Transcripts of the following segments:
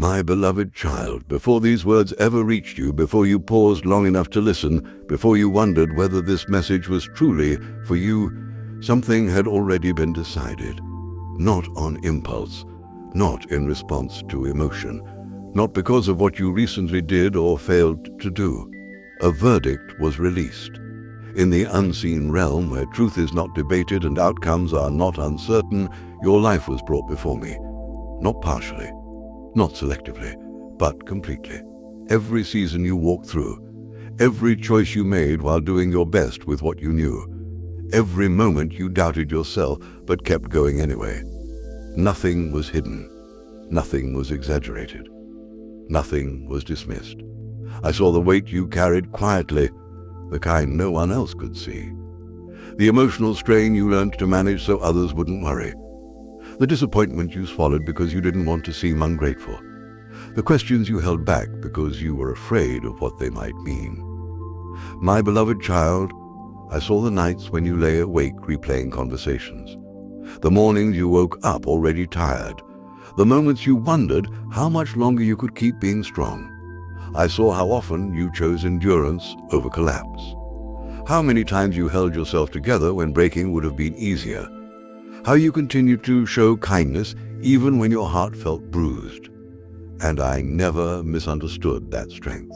My beloved child, before these words ever reached you, before you paused long enough to listen, before you wondered whether this message was truly for you, something had already been decided. Not on impulse, not in response to emotion, not because of what you recently did or failed to do. A verdict was released. In the unseen realm, where truth is not debated and outcomes are not uncertain, your life was brought before me. Not partially, not selectively, but completely. Every season you walked through, every choice you made while doing your best with what you knew, every moment you doubted yourself but kept going anyway. Nothing was hidden. Nothing was exaggerated. Nothing was dismissed. I saw the weight you carried quietly, the kind no one else could see. The emotional strain you learned to manage so others wouldn't worry. The disappointment you swallowed because you didn't want to seem ungrateful. The questions you held back because you were afraid of what they might mean. My beloved child, I saw the nights when you lay awake replaying conversations. The mornings you woke up already tired. The moments you wondered how much longer you could keep being strong. I saw how often you chose endurance over collapse. How many times you held yourself together when breaking would have been easier. How you continued to show kindness even when your heart felt bruised. And I never misunderstood that strength.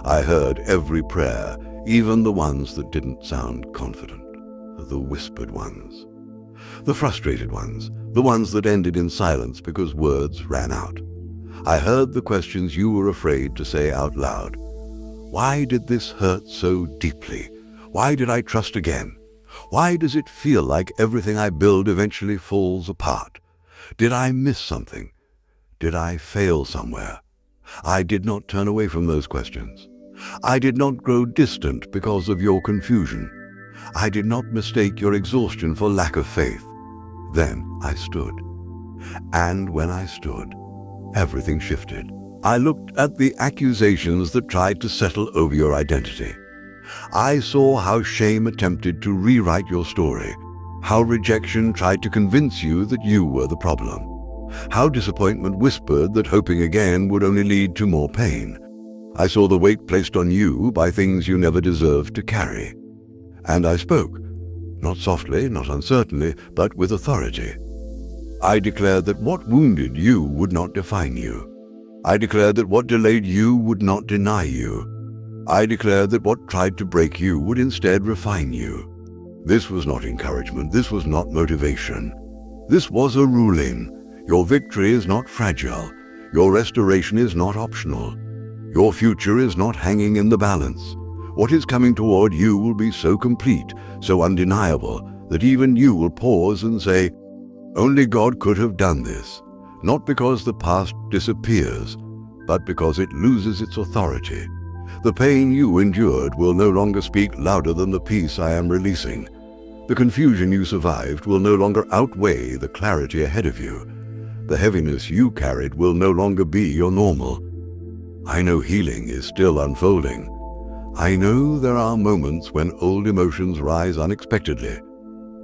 I heard every prayer, even the ones that didn't sound confident. The whispered ones. The frustrated ones. The ones that ended in silence because words ran out. I heard the questions you were afraid to say out loud. Why did this hurt so deeply? Why did I trust again? Why does it feel like everything I build eventually falls apart? Did I miss something? Did I fail somewhere? I did not turn away from those questions. I did not grow distant because of your confusion. I did not mistake your exhaustion for lack of faith. Then I stood. And when I stood, everything shifted. I looked at the accusations that tried to settle over your identity. I saw how shame attempted to rewrite your story, how rejection tried to convince you that you were the problem, how disappointment whispered that hoping again would only lead to more pain. I saw the weight placed on you by things you never deserved to carry. And I spoke, not softly, not uncertainly, but with authority. I declared that what wounded you would not define you. I declared that what delayed you would not deny you. I declared that what tried to break you would instead refine you. This was not encouragement. This was not motivation. This was a ruling. Your victory is not fragile. Your restoration is not optional. Your future is not hanging in the balance. What is coming toward you will be so complete, so undeniable, that even you will pause and say, only God could have done this, not because the past disappears, but because it loses its authority. The pain you endured will no longer speak louder than the peace I am releasing. The confusion you survived will no longer outweigh the clarity ahead of you. The heaviness you carried will no longer be your normal. I know healing is still unfolding. I know there are moments when old emotions rise unexpectedly.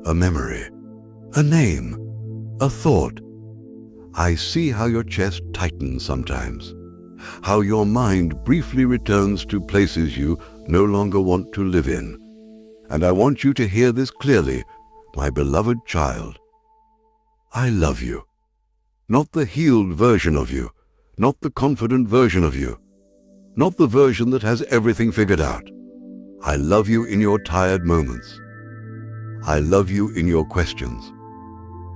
A memory, a name, a thought. I see how your chest tightens sometimes, how your mind briefly returns to places you no longer want to live in. And I want you to hear this clearly, my beloved child. I love you. Not the healed version of you, not the confident version of you, not the version that has everything figured out. I love you in your tired moments. I love you in your questions.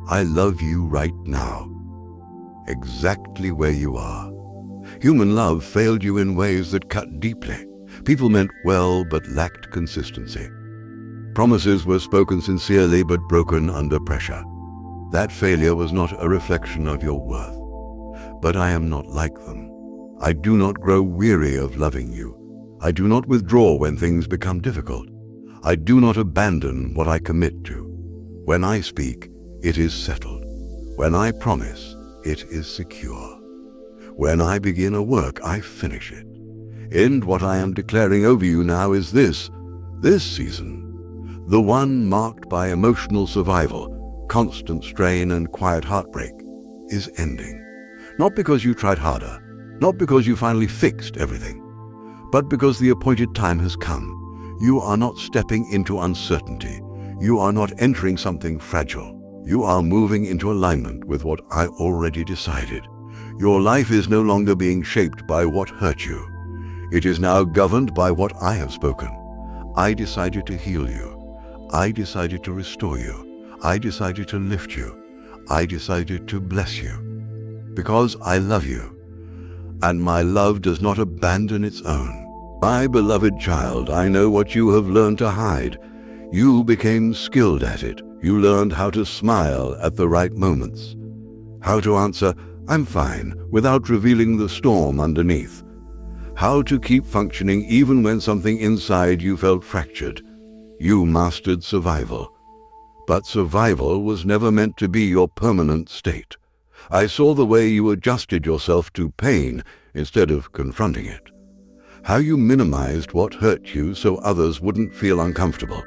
I love you right now, exactly where you are. Human love failed you in ways that cut deeply. People meant well but lacked consistency. Promises were spoken sincerely but broken under pressure. That failure was not a reflection of your worth. But I am not like them. I do not grow weary of loving you. I do not withdraw when things become difficult. I do not abandon what I commit to. When I speak, it is settled. When I promise, it is secure. When I begin a work, I finish it. And what I am declaring over you now is this season, the one marked by emotional survival, constant strain and quiet heartbreak, is ending. Not because you tried harder, not because you finally fixed everything, but because the appointed time has come. You are not stepping into uncertainty. You are not entering something fragile. You are moving into alignment with what I already decided. Your life is no longer being shaped by what hurt you. It is now governed by what I have spoken. I decided to heal you. I decided to restore you. I decided to lift you. I decided to bless you. Because I love you, and my love does not abandon its own. My beloved child, I know what you have learned to hide. You became skilled at it. You learned how to smile at the right moments, how to answer, "I'm fine," without revealing the storm underneath, how to keep functioning even when something inside you felt fractured. You mastered survival. But survival was never meant to be your permanent state. I saw the way you adjusted yourself to pain instead of confronting it. How you minimized what hurt you so others wouldn't feel uncomfortable.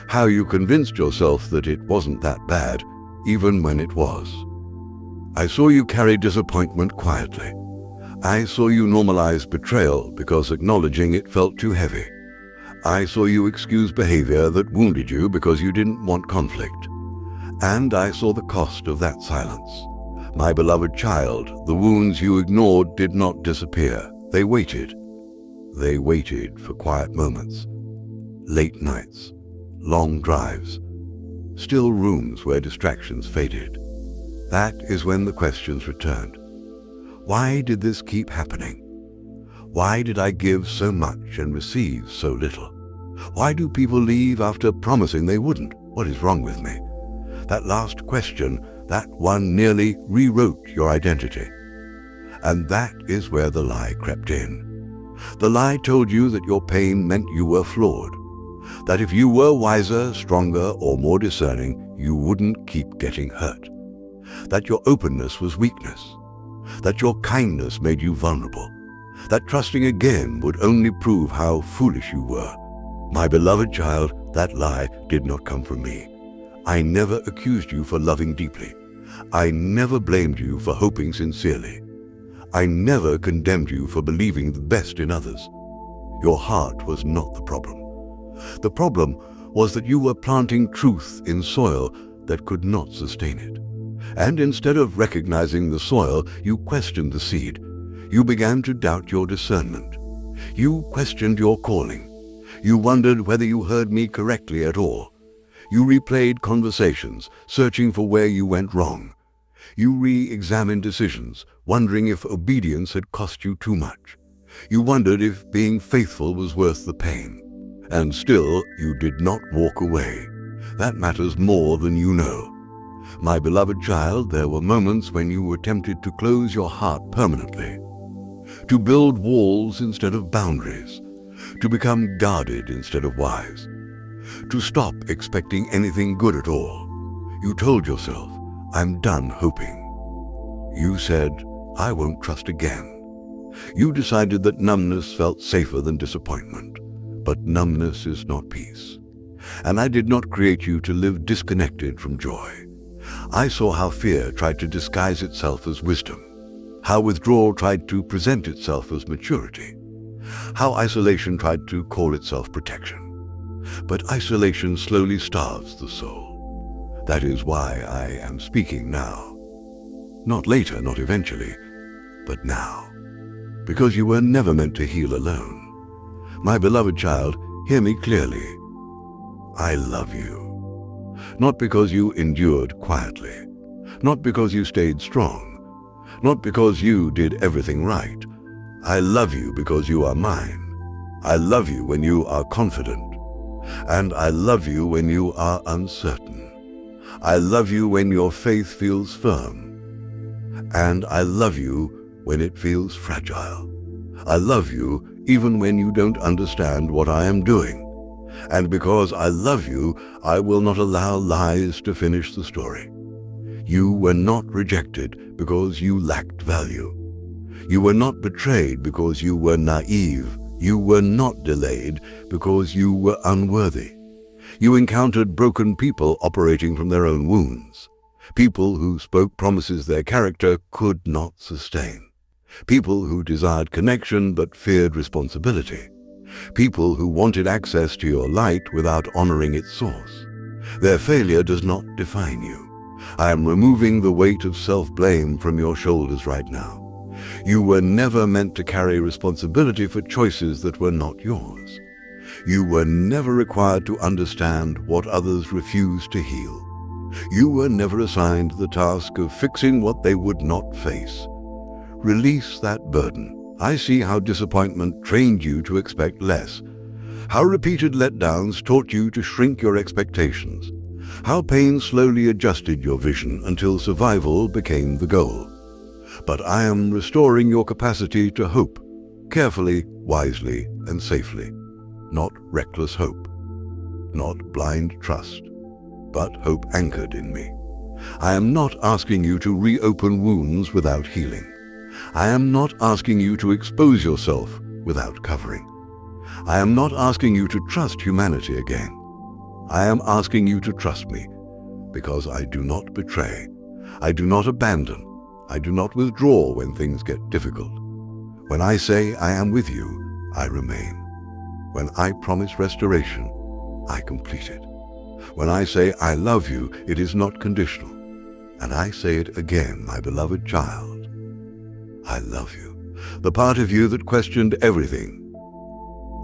How you convinced yourself that it wasn't that bad, even when it was. I saw you carry disappointment quietly. I saw you normalize betrayal because acknowledging it felt too heavy. I saw you excuse behavior that wounded you because you didn't want conflict. And I saw the cost of that silence. My beloved child, the wounds you ignored did not disappear. They waited. They waited for quiet moments, late nights, long drives, still rooms where distractions faded. That is when the questions returned. Why did this keep happening? Why did I give so much and receive so little? Why do people leave after promising they wouldn't? What is wrong with me? That last question, that one nearly rewrote your identity. And that is where the lie crept in. The lie told you that your pain meant you were flawed, that if you were wiser, stronger, or more discerning, you wouldn't keep getting hurt, that your openness was weakness, that your kindness made you vulnerable, that trusting again would only prove how foolish you were. My beloved child, that lie did not come from me. I never accused you for loving deeply. I never blamed you for hoping sincerely. I never condemned you for believing the best in others. Your heart was not the problem. The problem was that you were planting truth in soil that could not sustain it. And instead of recognizing the soil, you questioned the seed. You began to doubt your discernment. You questioned your calling. You wondered whether you heard me correctly at all. You replayed conversations, searching for where you went wrong. You re-examined decisions, wondering if obedience had cost you too much. You wondered if being faithful was worth the pain. And still, you did not walk away. That matters more than you know. My beloved child, there were moments when you were tempted to close your heart permanently, to build walls instead of boundaries, to become guarded instead of wise, to stop expecting anything good at all. You told yourself, "I'm done hoping." You said, "I won't trust again." You decided that numbness felt safer than disappointment. But numbness is not peace. And I did not create you to live disconnected from joy. I saw how fear tried to disguise itself as wisdom, how withdrawal tried to present itself as maturity, how isolation tried to call itself protection. But isolation slowly starves the soul. That is why I am speaking now. Not later, not eventually, but now. Because you were never meant to heal alone. My beloved child, hear me clearly. I love you. Not because you endured quietly, not because you stayed strong, not because you did everything right. I love you because you are mine. I love you when you are confident, and I love you when you are uncertain. I love you when your faith feels firm, and I love you when it feels fragile. I love you even when you don't understand what I am doing. And because I love you, I will not allow lies to finish the story. You were not rejected because you lacked value. You were not betrayed because you were naive. You were not delayed because you were unworthy. You encountered broken people operating from their own wounds. People who spoke promises their character could not sustain. People who desired connection but feared responsibility. People who wanted access to your light without honoring its source. Their failure does not define you. I am removing the weight of self-blame from your shoulders right now. You were never meant to carry responsibility for choices that were not yours. You were never required to understand what others refused to heal. You were never assigned the task of fixing what they would not face. Release that burden. I see how disappointment trained you to expect less. How repeated letdowns taught you to shrink your expectations. How pain slowly adjusted your vision until survival became the goal. But I am restoring your capacity to hope, carefully, wisely, and safely. Not reckless hope, not blind trust, but hope anchored in me. I am not asking you to reopen wounds without healing. I am not asking you to expose yourself without covering. I am not asking you to trust humanity again. I am asking you to trust me, because I do not betray. I do not abandon. I do not withdraw when things get difficult. When I say I am with you, I remain. When I promise restoration, I complete it. When I say I love you, it is not conditional. And I say it again, my beloved child. I love you. The part of you that questioned everything,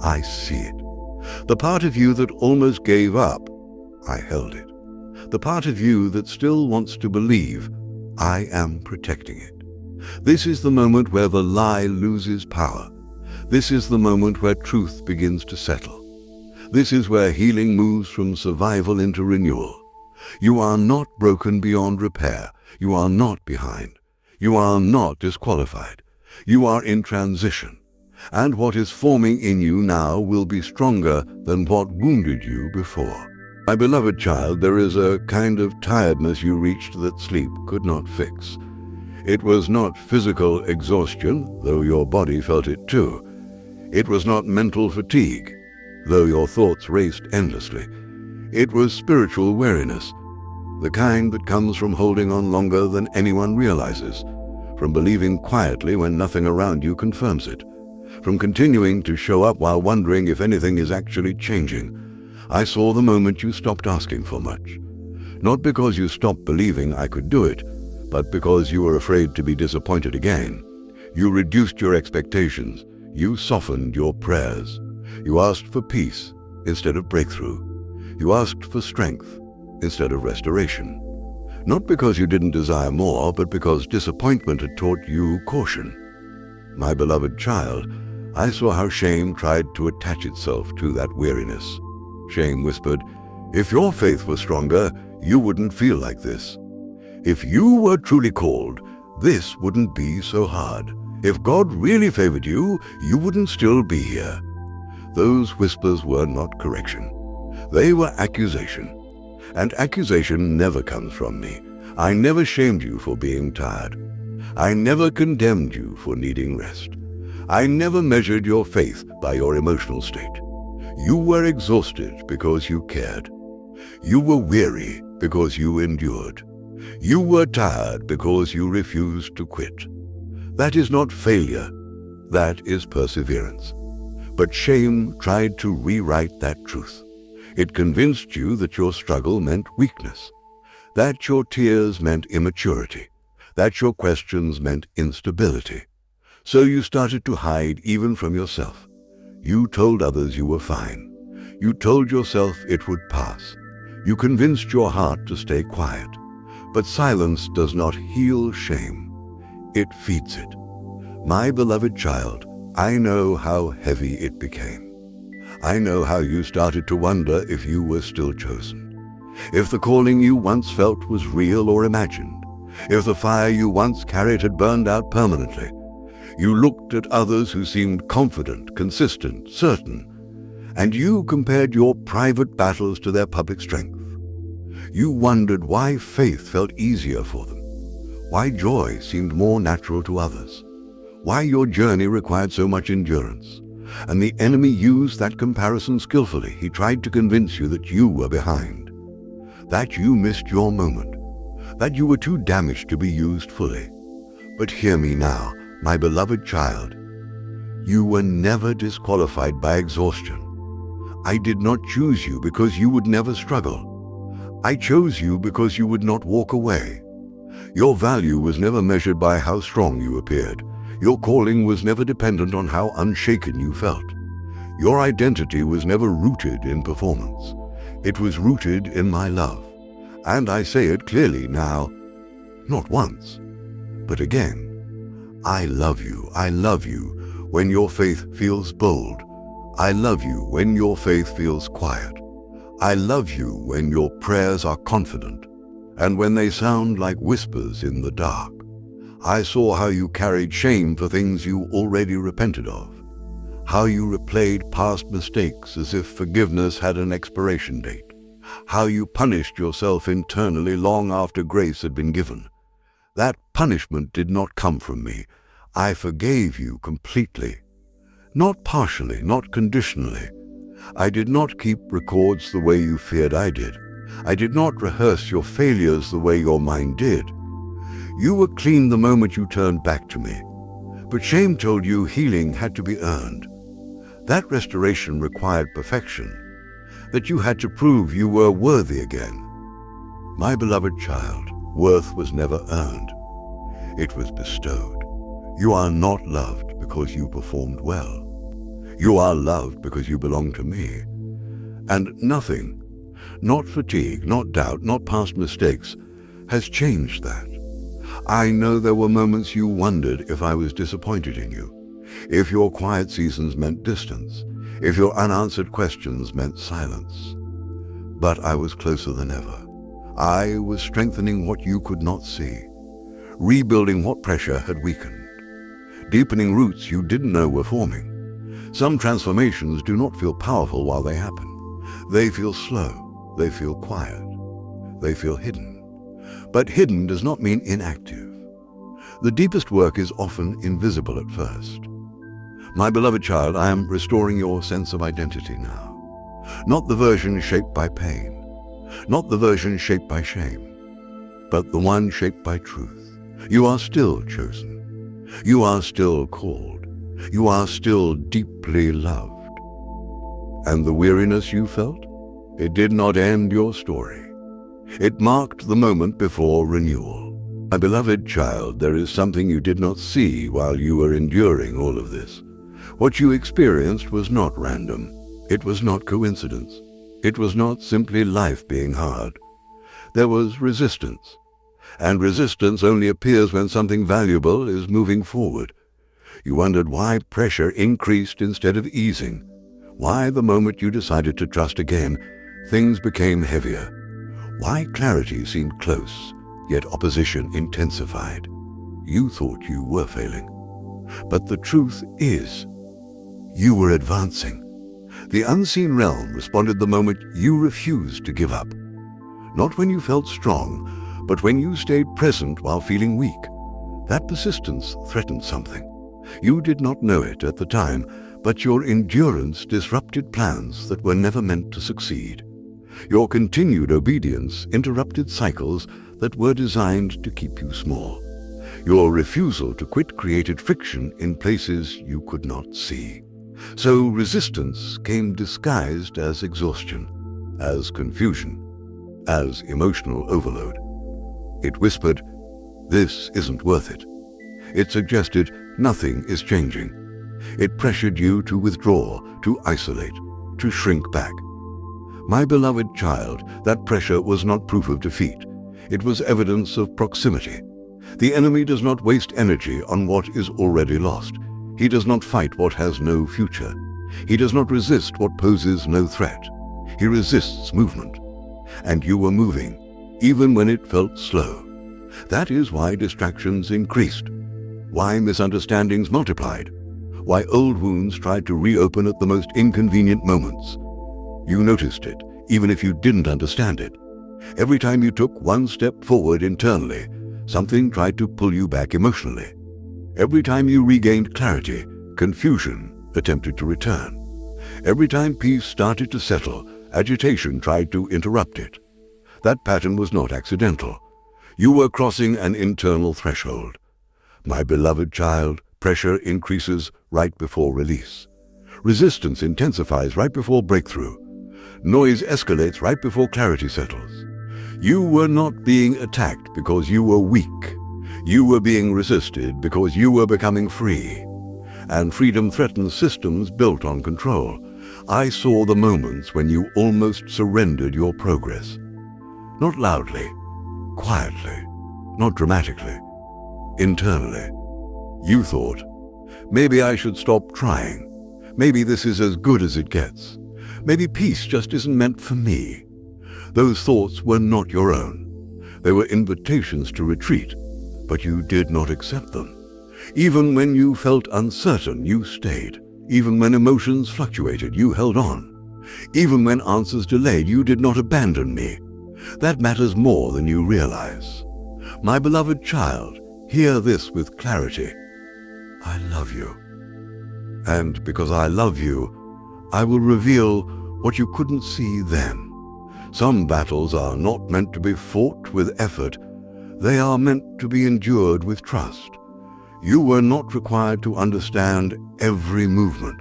I see it. The part of you that almost gave up, I held it. The part of you that still wants to believe, I am protecting it. This is the moment where the lie loses power. This is the moment where truth begins to settle. This is where healing moves from survival into renewal. You are not broken beyond repair. You are not behind. You are not disqualified. You are in transition. And what is forming in you now will be stronger than what wounded you before. My beloved child, there is a kind of tiredness you reached that sleep could not fix. It was not physical exhaustion, though your body felt it too. It was not mental fatigue, though your thoughts raced endlessly. It was spiritual weariness, the kind that comes from holding on longer than anyone realizes, from believing quietly when nothing around you confirms it, from continuing to show up while wondering if anything is actually changing. I saw the moment you stopped asking for much. Not because you stopped believing I could do it, but because you were afraid to be disappointed again. You reduced your expectations. You softened your prayers. You asked for peace instead of breakthrough. You asked for strength instead of restoration. Not because you didn't desire more, but because disappointment had taught you caution. My beloved child, I saw how shame tried to attach itself to that weariness. Shame whispered, if your faith was stronger, you wouldn't feel like this. If you were truly called, this wouldn't be so hard. If God really favored you, you wouldn't still be here. Those whispers were not correction. They were accusation. And accusation never comes from me. I never shamed you for being tired. I never condemned you for needing rest. I never measured your faith by your emotional state. You were exhausted because you cared. You were weary because you endured. You were tired because you refused to quit. That is not failure. That is perseverance. But shame tried to rewrite that truth. It convinced you that your struggle meant weakness, that your tears meant immaturity, that your questions meant instability. So you started to hide even from yourself. You told others you were fine. You told yourself it would pass. You convinced your heart to stay quiet. But silence does not heal shame. It feeds it. My beloved child, I know how heavy it became. I know how you started to wonder if you were still chosen. If the calling you once felt was real or imagined. If the fire you once carried had burned out permanently. You looked at others who seemed confident, consistent, certain, and you compared your private battles to their public strength. You wondered why faith felt easier for them, why joy seemed more natural to others, why your journey required so much endurance. And the enemy used that comparison skillfully. He tried to convince you that you were behind, that you missed your moment, that you were too damaged to be used fully. But hear me now, my beloved child. You were never disqualified by exhaustion. I did not choose you because you would never struggle. I chose you because you would not walk away. Your value was never measured by how strong you appeared. Your calling was never dependent on how unshaken you felt. Your identity was never rooted in performance. It was rooted in my love. And I say it clearly now, not once, but again. I love you when your faith feels bold. I love you when your faith feels quiet. I love you when your prayers are confident and when they sound like whispers in the dark. I saw how you carried shame for things you already repented of, how you replayed past mistakes as if forgiveness had an expiration date, how you punished yourself internally long after grace had been given. That punishment did not come from me. I forgave you completely. Not partially, not conditionally. I did not keep records the way you feared I did. I did not rehearse your failures the way your mind did. You were clean the moment you turned back to me. But shame told you healing had to be earned. That restoration required perfection, that you had to prove you were worthy again. My beloved child, worth was never earned. It was bestowed. You are not loved because you performed well. You are loved because you belong to me. And nothing, not fatigue, not doubt, not past mistakes, has changed that. I know there were moments you wondered if I was disappointed in you, if your quiet seasons meant distance, if your unanswered questions meant silence. But I was closer than ever. I was strengthening what you could not see, rebuilding what pressure had weakened, deepening roots you didn't know were forming. Some transformations do not feel powerful while they happen. They feel slow, they feel quiet, they feel hidden. But hidden does not mean inactive. The deepest work is often invisible at first. My beloved child, I am restoring your sense of identity now. Not the version shaped by pain, not the version shaped by shame, but the one shaped by truth. You are still chosen. You are still called. You are still deeply loved. And the weariness you felt? It did not end your story. It marked the moment before renewal. My beloved child, there is something you did not see while you were enduring all of this. What you experienced was not random. It was not coincidence. It was not simply life being hard. There was resistance. And resistance only appears when something valuable is moving forward. You wondered why pressure increased instead of easing, why the moment you decided to trust again, things became heavier, why clarity seemed close, yet opposition intensified. You thought you were failing. But the truth is, you were advancing. The unseen realm responded the moment you refused to give up. Not when you felt strong, but when you stayed present while feeling weak. That persistence threatened something. You did not know it at the time, but your endurance disrupted plans that were never meant to succeed. Your continued obedience interrupted cycles that were designed to keep you small. Your refusal to quit created friction in places you could not see. So resistance came disguised as exhaustion, as confusion, as emotional overload. It whispered, "This isn't worth it." It suggested, "Nothing is changing." It pressured you to withdraw, to isolate, to shrink back. My beloved child, that pressure was not proof of defeat. It was evidence of proximity. The enemy does not waste energy on what is already lost. He does not fight what has no future. He does not resist what poses no threat. He resists movement. And you were moving, even when it felt slow. That is why distractions increased, why misunderstandings multiplied, why old wounds tried to reopen at the most inconvenient moments. You noticed it, even if you didn't understand it. Every time you took one step forward internally, something tried to pull you back emotionally. Every time you regained clarity, confusion attempted to return. Every time peace started to settle, agitation tried to interrupt it. That pattern was not accidental. You were crossing an internal threshold. My beloved child, pressure increases right before release. Resistance intensifies right before breakthrough. Noise escalates right before clarity settles. You were not being attacked because you were weak. You were being resisted because you were becoming free. And freedom threatens systems built on control. I saw the moments when you almost surrendered your progress. Not loudly, quietly, not dramatically, internally. You thought, maybe I should stop trying. Maybe this is as good as it gets. Maybe peace just isn't meant for me. Those thoughts were not your own. They were invitations to retreat, but you did not accept them. Even when you felt uncertain, you stayed. Even when emotions fluctuated, you held on. Even when answers delayed, you did not abandon me. That matters more than you realize. My beloved child, hear this with clarity. I love you. And because I love you, I will reveal what you couldn't see then. Some battles are not meant to be fought with effort. They are meant to be endured with trust. You were not required to understand every movement.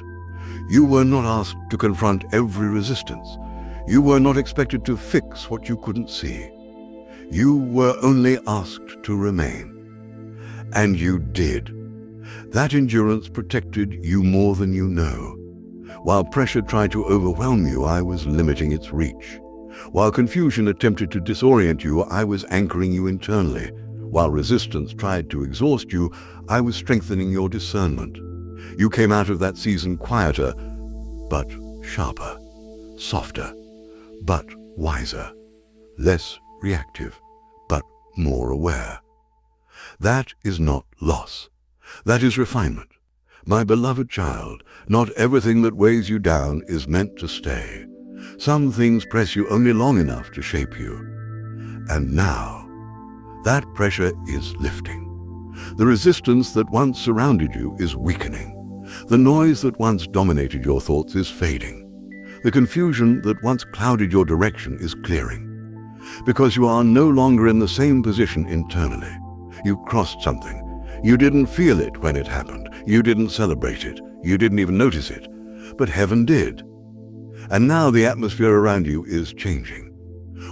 You were not asked to confront every resistance. You were not expected to fix what you couldn't see. You were only asked to remain. And you did. That endurance protected you more than you know. While pressure tried to overwhelm you, I was limiting its reach. While confusion attempted to disorient you, I was anchoring you internally. While resistance tried to exhaust you, I was strengthening your discernment. You came out of that season quieter, but sharper, softer, but wiser, less reactive, but more aware. That is not loss. That is refinement. My beloved child, not everything that weighs you down is meant to stay. Some things press you only long enough to shape you. And now, that pressure is lifting. The resistance that once surrounded you is weakening. The noise that once dominated your thoughts is fading. The confusion that once clouded your direction is clearing. Because you are no longer in the same position internally. You crossed something. You didn't feel it when it happened. You didn't celebrate it. You didn't even notice it. But heaven did. And now the atmosphere around you is changing.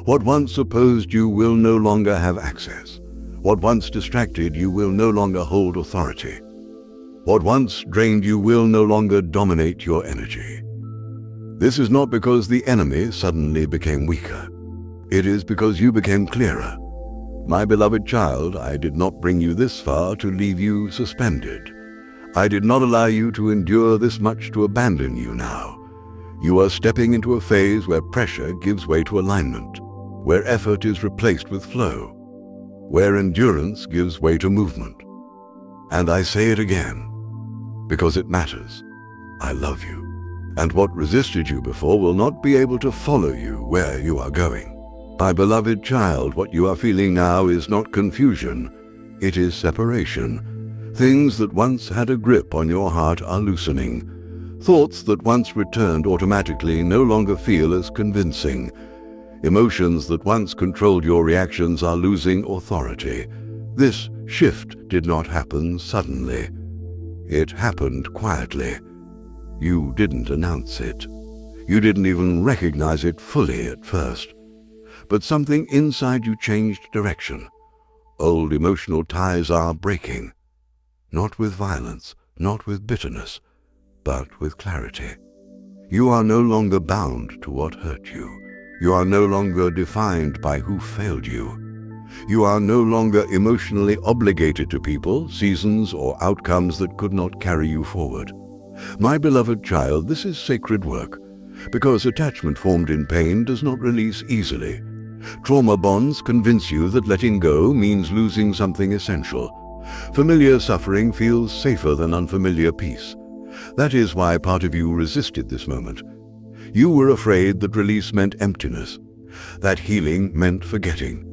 What once opposed you will no longer have access. What once distracted you will no longer hold authority. What once drained you will no longer dominate your energy. This is not because the enemy suddenly became weaker. It is because you became clearer. My beloved child, I did not bring you this far to leave you suspended. I did not allow you to endure this much to abandon you now. You are stepping into a phase where pressure gives way to alignment, where effort is replaced with flow, where endurance gives way to movement. And I say it again, because it matters. I love you. And what resisted you before will not be able to follow you where you are going. My beloved child, what you are feeling now is not confusion, it is separation. Things that once had a grip on your heart are loosening. Thoughts that once returned automatically no longer feel as convincing. Emotions that once controlled your reactions are losing authority. This shift did not happen suddenly. It happened quietly. You didn't announce it. You didn't even recognize it fully at first. But something inside you changed direction. Old emotional ties are breaking. Not with violence, not with bitterness, but with clarity. You are no longer bound to what hurt you. You are no longer defined by who failed you. You are no longer emotionally obligated to people, seasons, or outcomes that could not carry you forward. My beloved child, this is sacred work, because attachment formed in pain does not release easily. Trauma bonds convince you that letting go means losing something essential. Familiar suffering feels safer than unfamiliar peace. That is why part of you resisted this moment. You were afraid that release meant emptiness, that healing meant forgetting,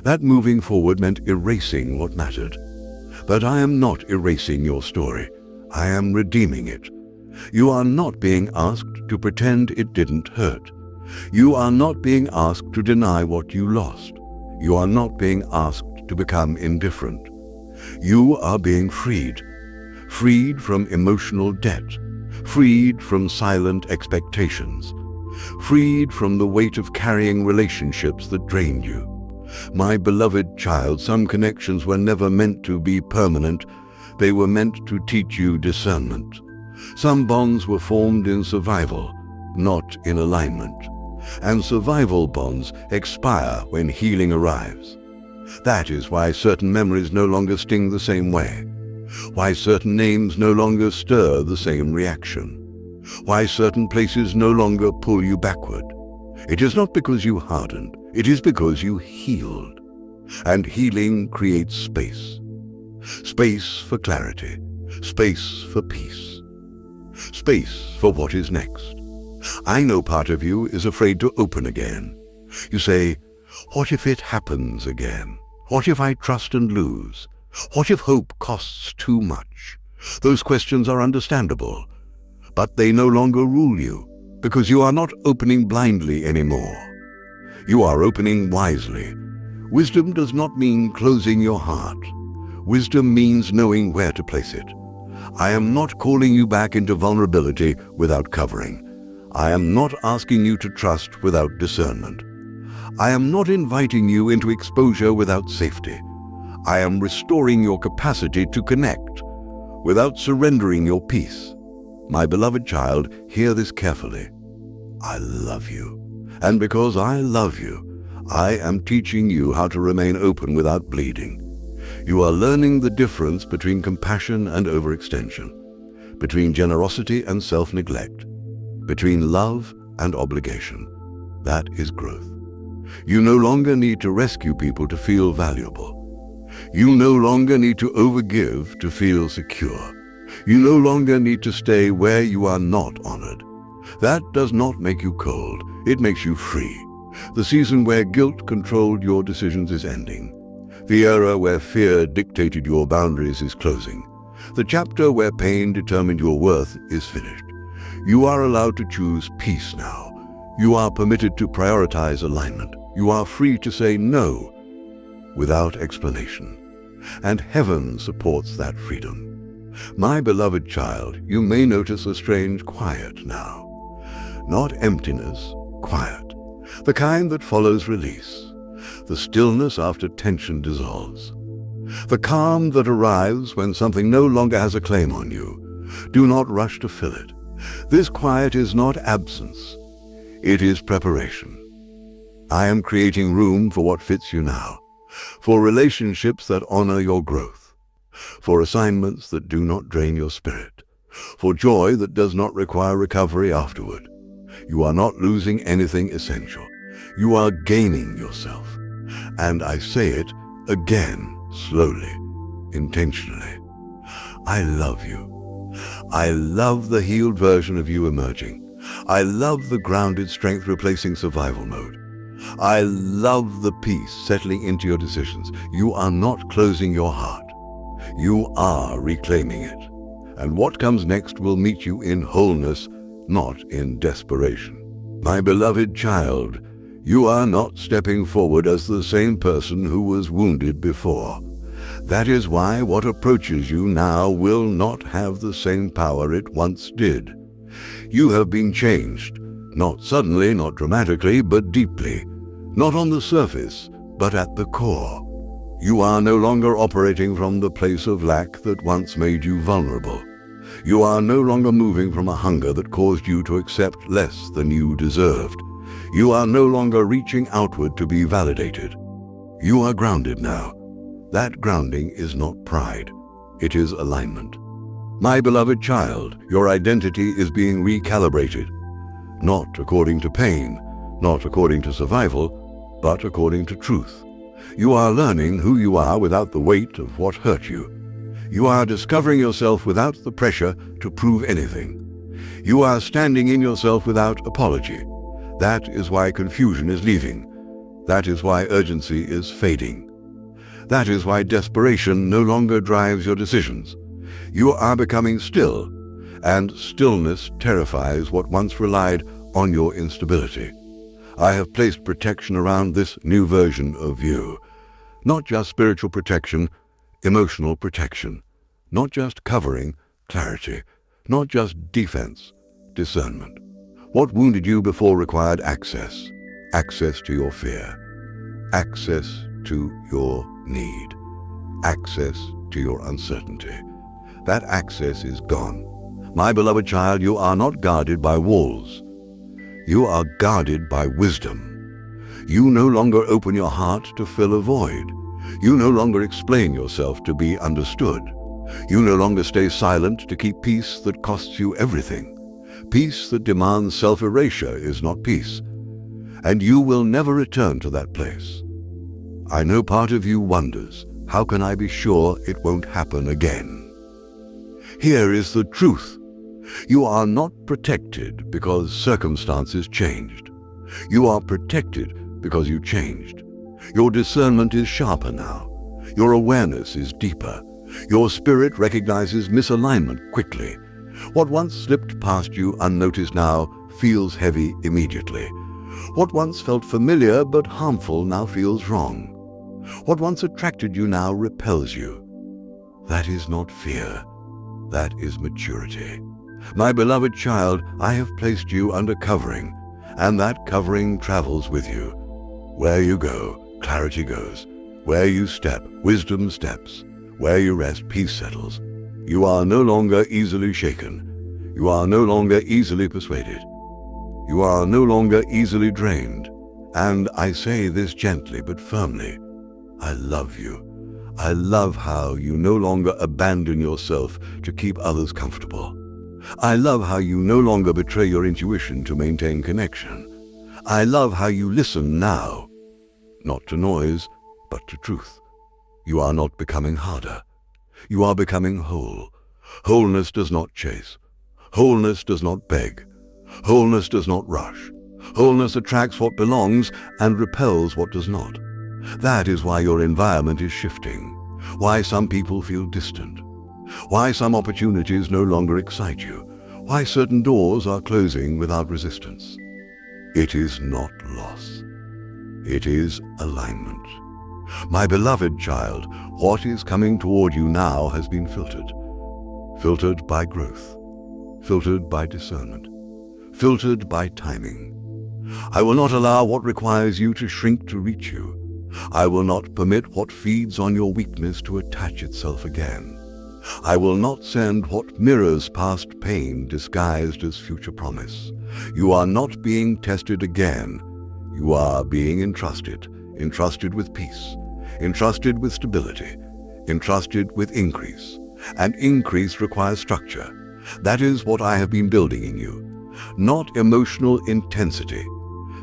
that moving forward meant erasing what mattered. But I am not erasing your story. I am redeeming it. You are not being asked to pretend it didn't hurt. You are not being asked to deny what you lost. You are not being asked to become indifferent. You are being freed. Freed from emotional debt. Freed from silent expectations. Freed from the weight of carrying relationships that drained you. My beloved child, some connections were never meant to be permanent. They were meant to teach you discernment. Some bonds were formed in survival, not in alignment. And survival bonds expire when healing arrives. That is why certain memories no longer sting the same way. Why certain names no longer stir the same reaction. Why certain places no longer pull you backward. It is not because you hardened, it is because you healed. And healing creates space. Space for clarity. Space for peace. Space for what is next. I know part of you is afraid to open again. You say, what if it happens again? What if I trust and lose? What if hope costs too much? Those questions are understandable, but they no longer rule you, because you are not opening blindly anymore. You are opening wisely. Wisdom does not mean closing your heart. Wisdom means knowing where to place it. I am not calling you back into vulnerability without covering. I am not asking you to trust without discernment. I am not inviting you into exposure without safety. I am restoring your capacity to connect without surrendering your peace. My beloved child, hear this carefully. I love you. And because I love you, I am teaching you how to remain open without bleeding. You are learning the difference between compassion and overextension, between generosity and self-neglect, between love and obligation. That is growth. You no longer need to rescue people to feel valuable. You no longer need to overgive to feel secure. You no longer need to stay where you are not honored. That does not make you cold. It makes you free. The season where guilt controlled your decisions is ending. The era where fear dictated your boundaries is closing. The chapter where pain determined your worth is finished. You are allowed to choose peace now. You are permitted to prioritize alignment. You are free to say no without explanation. And heaven supports that freedom. My beloved child, you may notice a strange quiet now. Not emptiness, quiet. The kind that follows release. The stillness after tension dissolves. The calm that arrives when something no longer has a claim on you. Do not rush to fill it. This quiet is not absence. It is preparation. I am creating room for what fits you now, for relationships that honor your growth, for assignments that do not drain your spirit, for joy that does not require recovery afterward. You are not losing anything essential. You are gaining yourself. And I say it again, slowly, intentionally. I love you. I love the healed version of you emerging. I love the grounded strength replacing survival mode. I love the peace settling into your decisions. You are not closing your heart. You are reclaiming it. And what comes next will meet you in wholeness, not in desperation. My beloved child, you are not stepping forward as the same person who was wounded before. That is why what approaches you now will not have the same power it once did. You have been changed, not suddenly, not dramatically, but deeply. Not on the surface, but at the core. You are no longer operating from the place of lack that once made you vulnerable. You are no longer moving from a hunger that caused you to accept less than you deserved. You are no longer reaching outward to be validated. You are grounded now. That grounding is not pride. It is alignment. My beloved child, your identity is being recalibrated. Not according to pain, not according to survival, but according to truth. You are learning who you are without the weight of what hurt you. You are discovering yourself without the pressure to prove anything. You are standing in yourself without apology. That is why confusion is leaving. That is why urgency is fading. That is why desperation no longer drives your decisions. You are becoming still, and stillness terrifies what once relied on your instability. I have placed protection around this new version of you. Not just spiritual protection, emotional protection. Not just covering, clarity. Not just defense, discernment. What wounded you before required access. Access to your fear. Access to your need. Access to your uncertainty. That access is gone. My beloved child, you are not guarded by walls. You are guarded by wisdom. You no longer open your heart to fill a void. You no longer explain yourself to be understood. You no longer stay silent to keep peace that costs you everything. Peace that demands self-erasure is not peace. And you will never return to that place. I know part of you wonders, how can I be sure it won't happen again? Here is the truth. You are not protected because circumstances changed. You are protected because you changed. Your discernment is sharper now. Your awareness is deeper. Your spirit recognizes misalignment quickly. What once slipped past you unnoticed now feels heavy immediately. What once felt familiar but harmful now feels wrong. What once attracted you now repels you. That is not fear. That is maturity. My beloved child, I have placed you under covering, and that covering travels with you. Where you go, clarity goes. Where you step, wisdom steps. Where you rest, peace settles. You are no longer easily shaken. You are no longer easily persuaded. You are no longer easily drained. And I say this gently but firmly. I love you. I love how you no longer abandon yourself to keep others comfortable. I love how you no longer betray your intuition to maintain connection. I love how you listen now, not to noise, but to truth. You are not becoming harder. You are becoming whole. Wholeness does not chase. Wholeness does not beg. Wholeness does not rush. Wholeness attracts what belongs and repels what does not. That is why your environment is shifting, why some people feel distant, why some opportunities no longer excite you, why certain doors are closing without resistance. It is not loss. It is alignment. My beloved child, what is coming toward you now has been filtered. Filtered by growth. Filtered by discernment. Filtered by timing. I will not allow what requires you to shrink to reach you. I will not permit what feeds on your weakness to attach itself again. I will not send what mirrors past pain disguised as future promise. You are not being tested again. You are being entrusted with peace, entrusted with stability, entrusted with increase. And increase requires structure. That is what I have been building in you. Not emotional intensity,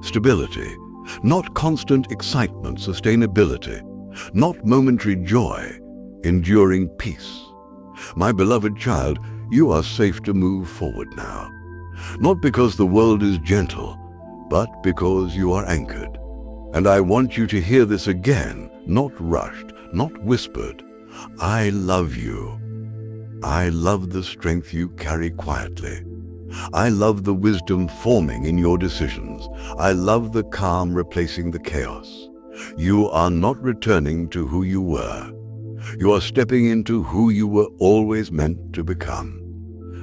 stability, not constant excitement, sustainability, not momentary joy, enduring peace. My beloved child, you are safe to move forward now. Not because the world is gentle, but because you are anchored. And I want you to hear this again, not rushed, not whispered. I love you. I love the strength you carry quietly. I love the wisdom forming in your decisions. I love the calm replacing the chaos. You are not returning to who you were. You are stepping into who you were always meant to become.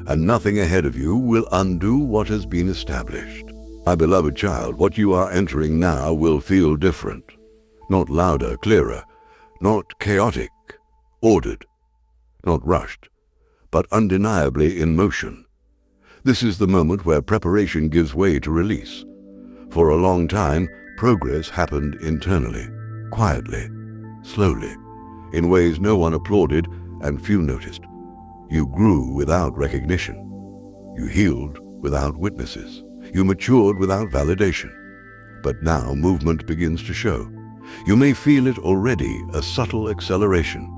And nothing ahead of you will undo what has been established. My beloved child, what you are entering now will feel different. Not louder, clearer. Not chaotic, ordered. Not rushed, but undeniably in motion. This is the moment where preparation gives way to release. For a long time, progress happened internally, quietly, slowly, in ways no one applauded and few noticed. You grew without recognition. You healed without witnesses. You matured without validation. But now movement begins to show. You may feel it already, a subtle acceleration.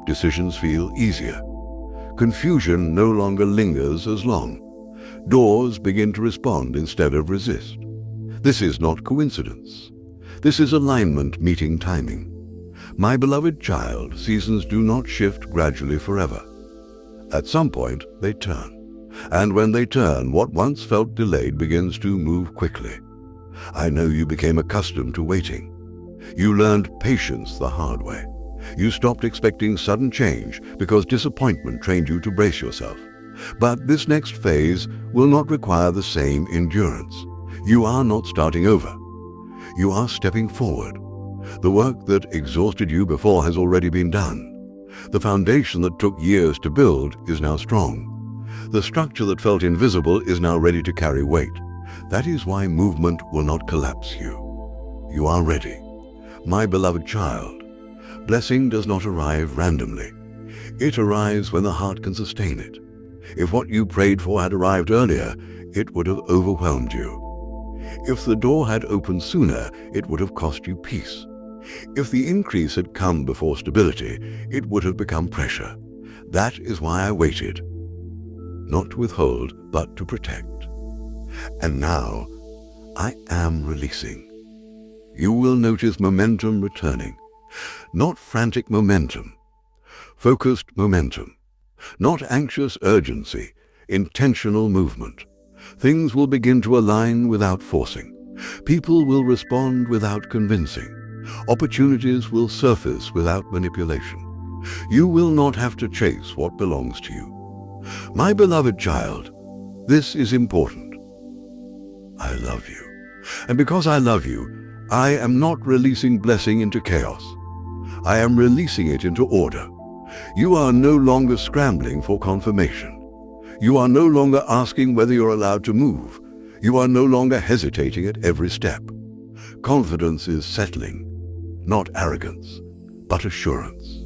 Decisions feel easier. Confusion no longer lingers as long. Doors begin to respond instead of resist. This is not coincidence. This is alignment meeting timing. My beloved child, seasons do not shift gradually forever. At some point, they turn. And when they turn, what once felt delayed begins to move quickly. I know you became accustomed to waiting. You learned patience the hard way. You stopped expecting sudden change because disappointment trained you to brace yourself. But this next phase will not require the same endurance. You are not starting over. You are stepping forward. The work that exhausted you before has already been done. The foundation that took years to build is now strong. The structure that felt invisible is now ready to carry weight. That is why movement will not collapse you. You are ready. My beloved child, blessing does not arrive randomly. It arrives when the heart can sustain it. If what you prayed for had arrived earlier, it would have overwhelmed you. If the door had opened sooner, it would have cost you peace. If the increase had come before stability, it would have become pressure. That is why I waited. Not to withhold, but to protect. And now, I am releasing. You will notice momentum returning. Not frantic momentum. Focused momentum. Not anxious urgency. Intentional movement. Things will begin to align without forcing. People will respond without convincing. Opportunities will surface without manipulation. You will not have to chase what belongs to you. My beloved child, this is important. I love you. And because I love you, I am not releasing blessing into chaos. I am releasing it into order. You are no longer scrambling for confirmation. You are no longer asking whether you're allowed to move. You are no longer hesitating at every step. Confidence is settling, not arrogance, but assurance.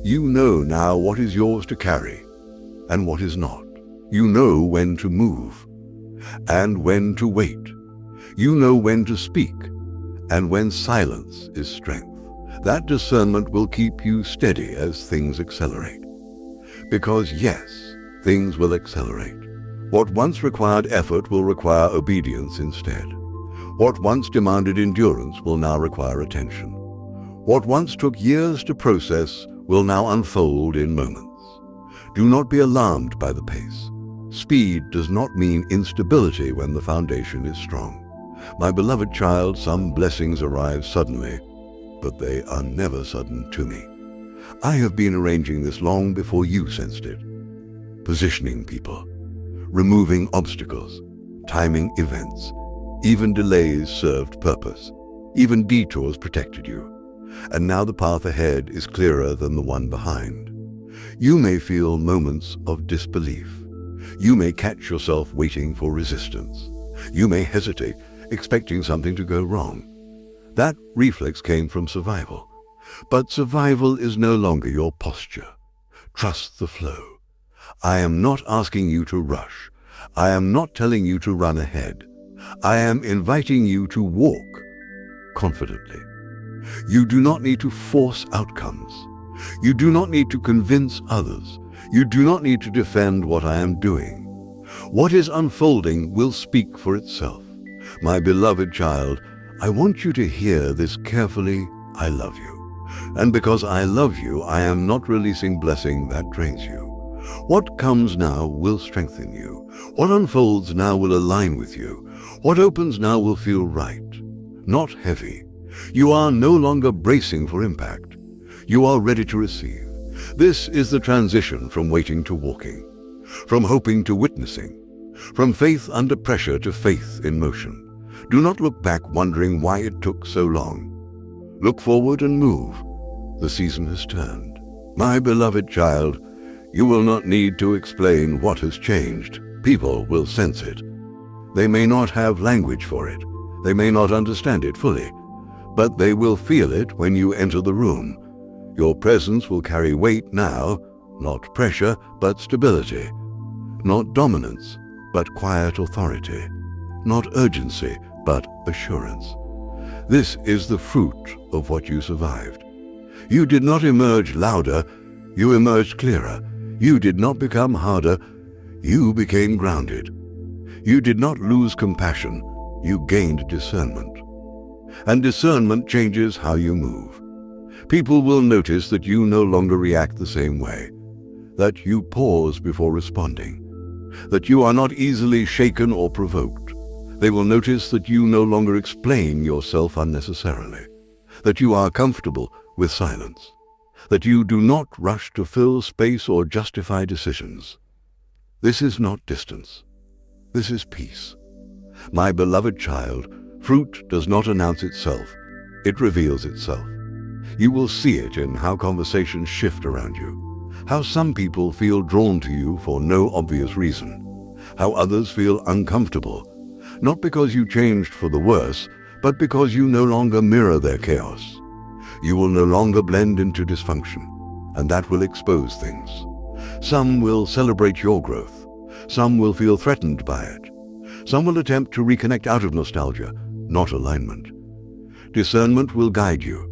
You know now what is yours to carry and what is not. You know when to move and when to wait. You know when to speak and when silence is strength. That discernment will keep you steady as things accelerate. Because yes, things will accelerate. What once required effort will require obedience instead. What once demanded endurance will now require attention. What once took years to process will now unfold in moments. Do not be alarmed by the pace. Speed does not mean instability when the foundation is strong. My beloved child, some blessings arrive suddenly, but they are never sudden to me. I have been arranging this long before you sensed it. Positioning people, removing obstacles, timing events, even delays served purpose, even detours protected you. And now the path ahead is clearer than the one behind. You may feel moments of disbelief. You may catch yourself waiting for resistance. You may hesitate, expecting something to go wrong. That reflex came from survival. But survival is no longer your posture. Trust the flow. I am not asking you to rush. I am not telling you to run ahead. I am inviting you to walk confidently. You do not need to force outcomes. You do not need to convince others. You do not need to defend what I am doing. What is unfolding will speak for itself. My beloved child, I want you to hear this carefully. I love you. And because I love you, I am not releasing blessing that drains you. What comes now will strengthen you. What unfolds now will align with you. What opens now will feel right, not heavy. You are no longer bracing for impact. You are ready to receive. This is the transition from waiting to walking, from hoping to witnessing, from faith under pressure to faith in motion. Do not look back wondering why it took so long. Look forward and move. The season has turned. My beloved child, you will not need to explain what has changed. People will sense it. They may not have language for it. They may not understand it fully, but they will feel it when you enter the room. Your presence will carry weight now, not pressure, but stability. Not dominance, but quiet authority. Not urgency, but assurance. This is the fruit of what you survived. You did not emerge louder, you emerged clearer. You did not become harder, you became grounded. You did not lose compassion, you gained discernment. And discernment changes how you move. People will notice that you no longer react the same way, that you pause before responding, that you are not easily shaken or provoked, They will notice that you no longer explain yourself unnecessarily, that you are comfortable with silence, that you do not rush to fill space or justify decisions. This is not distance. This is peace. My beloved child, fruit does not announce itself. It reveals itself. You will see it in how conversations shift around you, how some people feel drawn to you for no obvious reason, how others feel uncomfortable, not because you changed for the worse, but because you no longer mirror their chaos. You will no longer blend into dysfunction, and that will expose things. Some will celebrate your growth. Some will feel threatened by it. Some will attempt to reconnect out of nostalgia, not alignment. Discernment will guide you.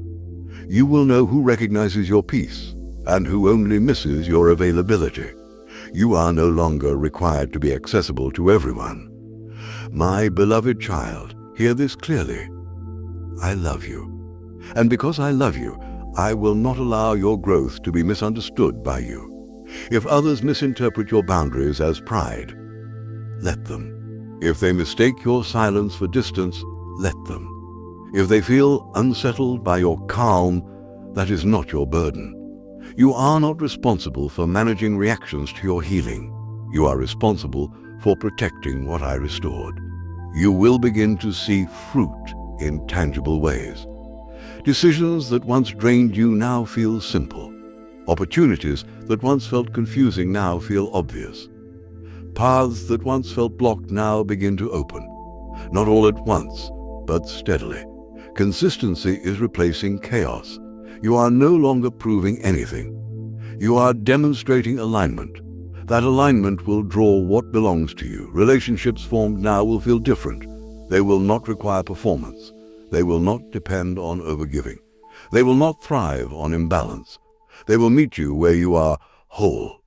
You will know who recognizes your peace and who only misses your availability. You are no longer required to be accessible to everyone. My beloved child, hear this clearly. I love you. And because I love you, I will not allow your growth to be misunderstood by you. If others misinterpret your boundaries as pride, let them. If they mistake your silence for distance, let them. If they feel unsettled by your calm, that is not your burden. You are not responsible for managing reactions to your healing. You are responsible for protecting what I restored. You will begin to see fruit in tangible ways. Decisions that once drained you now feel simple. Opportunities that once felt confusing now feel obvious. Paths that once felt blocked now begin to open. Not all at once, but steadily. Consistency is replacing chaos. You are no longer proving anything. You are demonstrating alignment. That alignment will draw what belongs to you. Relationships formed now will feel different. They will not require performance. They will not depend on overgiving. They will not thrive on imbalance. They will meet you where you are whole.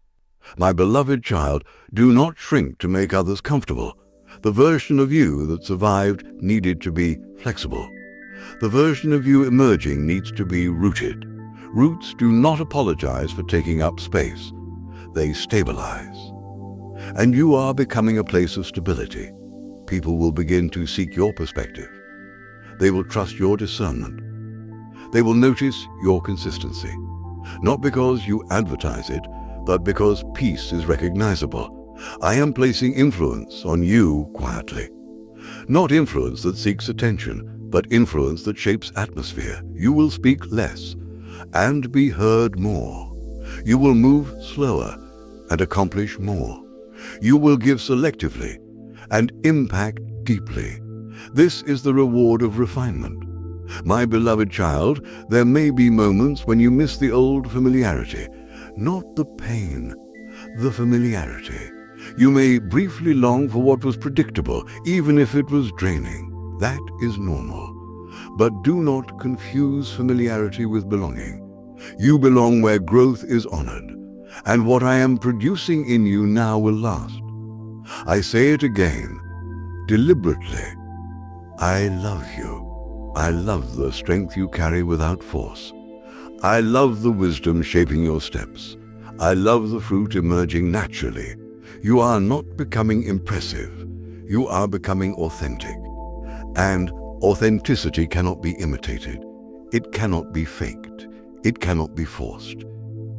My beloved child, do not shrink to make others comfortable. The version of you that survived needed to be flexible. The version of you emerging needs to be rooted. Roots do not apologize for taking up space. They stabilize. And you are becoming a place of stability. People will begin to seek your perspective. They will trust your discernment. They will notice your consistency. Not because you advertise it, but because peace is recognizable. I am placing influence on you quietly. Not influence that seeks attention, but influence that shapes atmosphere. You will speak less and be heard more. You will move slower and accomplish more. You will give selectively and impact deeply. This is the reward of refinement. My beloved child, there may be moments when you miss the old familiarity, not the pain, the familiarity. You may briefly long for what was predictable, even if it was draining. That is normal. But do not confuse familiarity with belonging. You belong where growth is honored, and what I am producing in you now will last. I say it again, deliberately. I love you. I love the strength you carry without force. I love the wisdom shaping your steps. I love the fruit emerging naturally. You are not becoming impressive. You are becoming authentic. And authenticity cannot be imitated. It cannot be faked. It cannot be forced.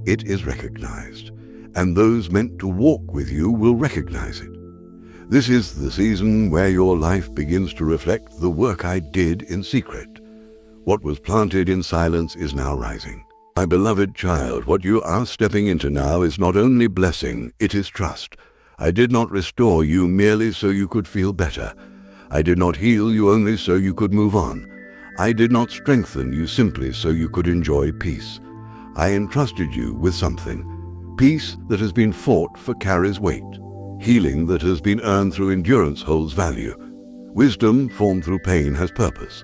It is recognized, and those meant to walk with you will recognize it. This is the season where your life begins to reflect the work I did in secret. What was planted in silence is now rising. My beloved child, what you are stepping into now is not only blessing, it is trust. I did not restore you merely so you could feel better. I did not heal you only so you could move on. I did not strengthen you simply so you could enjoy peace. I entrusted you with something. Peace that has been fought for carries weight. Healing that has been earned through endurance holds value. Wisdom formed through pain has purpose.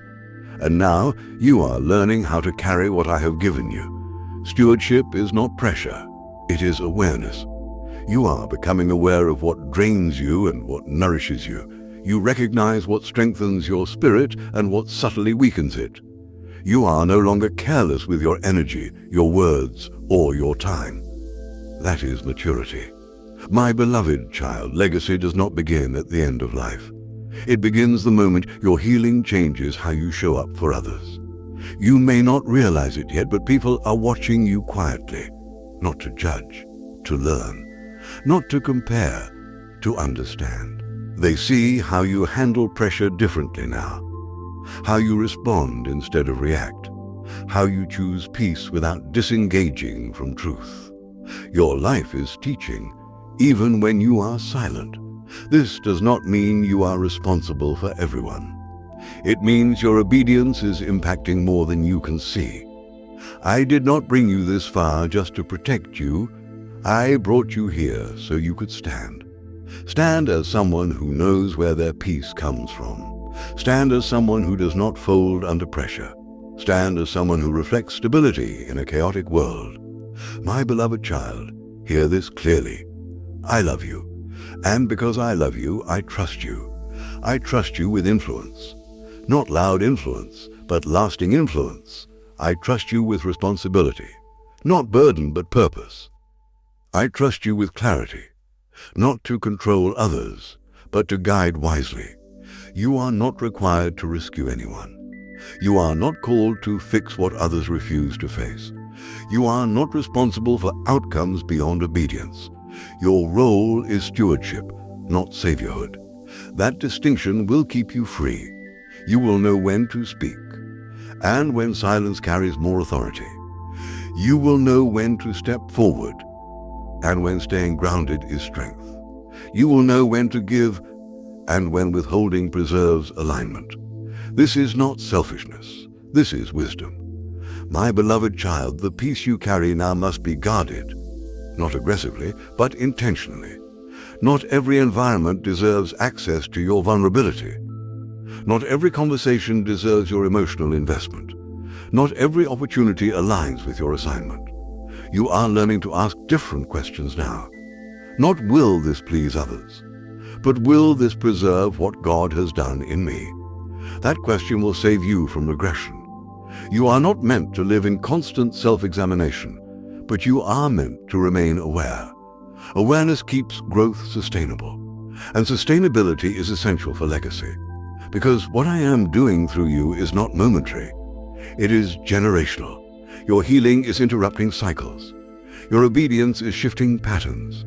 And now you are learning how to carry what I have given you. Stewardship is not pressure. It is awareness. You are becoming aware of what drains you and what nourishes you. You recognize what strengthens your spirit and what subtly weakens it. You are no longer careless with your energy, your words, or your time. That is maturity. My beloved child, legacy does not begin at the end of life. It begins the moment your healing changes how you show up for others. You may not realize it yet, but people are watching you quietly, not to judge, to learn, not to compare, to understand. They see how you handle pressure differently now, how you respond instead of react, how you choose peace without disengaging from truth. Your life is teaching, even when you are silent. This does not mean you are responsible for everyone. It means your obedience is impacting more than you can see. I did not bring you this far just to protect you. I brought you here so you could stand. Stand as someone who knows where their peace comes from. Stand as someone who does not fold under pressure. Stand as someone who reflects stability in a chaotic world. My beloved child, hear this clearly. I love you. And because I love you, I trust you. I trust you with influence. Not loud influence, but lasting influence. I trust you with responsibility. Not burden, but purpose. I trust you with clarity. Not to control others, but to guide wisely. You are not required to rescue anyone. You are not called to fix what others refuse to face. You are not responsible for outcomes beyond obedience. Your role is stewardship, not saviorhood. That distinction will keep you free. You will know when to speak, and when silence carries more authority. You will know when to step forward, and when staying grounded is strength. You will know when to give, and when withholding preserves alignment. This is not selfishness. This is wisdom. My beloved child, the peace you carry now must be guarded, not aggressively, but intentionally. Not every environment deserves access to your vulnerability. Not every conversation deserves your emotional investment. Not every opportunity aligns with your assignment. You are learning to ask different questions now. Not will this please others, but will this preserve what God has done in me? That question will save you from regression. You are not meant to live in constant self-examination, but you are meant to remain aware. Awareness keeps growth sustainable, and sustainability is essential for legacy. Because what I am doing through you is not momentary. It is generational. Your healing is interrupting cycles. Your obedience is shifting patterns.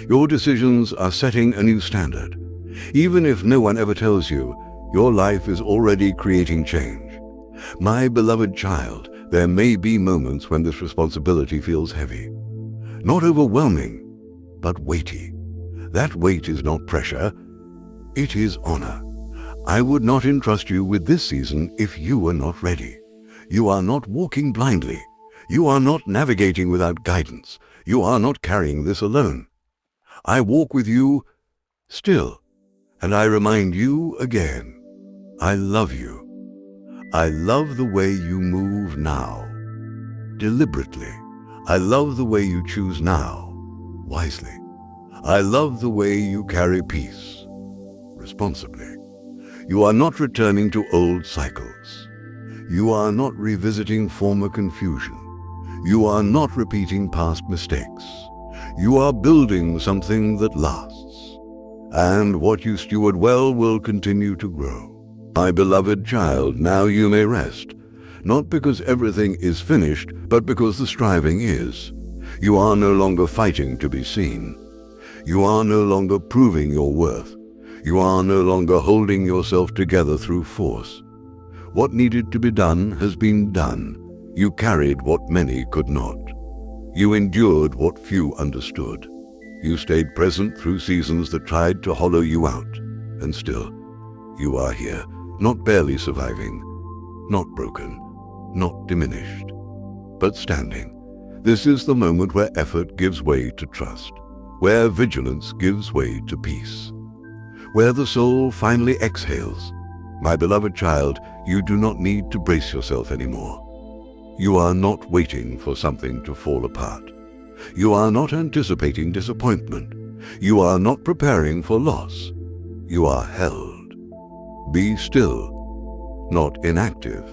Your decisions are setting a new standard. Even if no one ever tells you, your life is already creating change. My beloved child, there may be moments when this responsibility feels heavy. Not overwhelming, but weighty. That weight is not pressure, it is honor. I would not entrust you with this season if you were not ready. You are not walking blindly. You are not navigating without guidance. You are not carrying this alone. I walk with you still, and I remind you again, I love you. I love the way you move now, deliberately. I love the way you choose now, wisely. I love the way you carry peace, responsibly. You are not returning to old cycles. You are not revisiting former confusion. You are not repeating past mistakes. You are building something that lasts. And what you steward well will continue to grow. My beloved child, now you may rest, not because everything is finished, but because the striving is. You are no longer fighting to be seen. You are no longer proving your worth. You are no longer holding yourself together through force. What needed to be done has been done. You carried what many could not. You endured what few understood. You stayed present through seasons that tried to hollow you out. And still, you are here, not barely surviving, not broken, not diminished, but standing. This is the moment where effort gives way to trust, where vigilance gives way to peace, where the soul finally exhales. My beloved child, you do not need to brace yourself anymore. You are not waiting for something to fall apart. You are not anticipating disappointment. You are not preparing for loss. You are held. Be still, not inactive,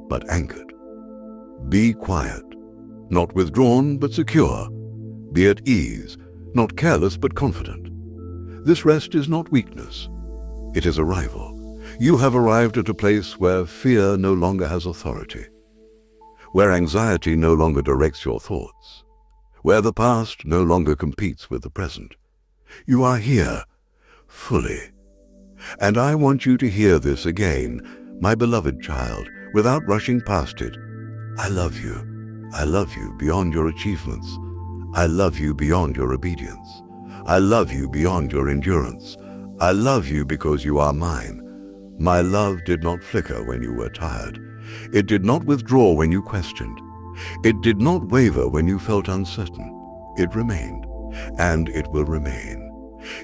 but anchored. Be quiet, not withdrawn but secure. Be at ease, not careless but confident. This rest is not weakness. It is arrival. You have arrived at a place where fear no longer has authority, where anxiety no longer directs your thoughts, where the past no longer competes with the present. You are here, fully. And I want you to hear this again, my beloved child, without rushing past it. I love you. I love you beyond your achievements. I love you beyond your obedience. I love you beyond your endurance. I love you because you are mine. My love did not flicker when you were tired. It did not withdraw when you questioned. It did not waver when you felt uncertain. It remained, and it will remain.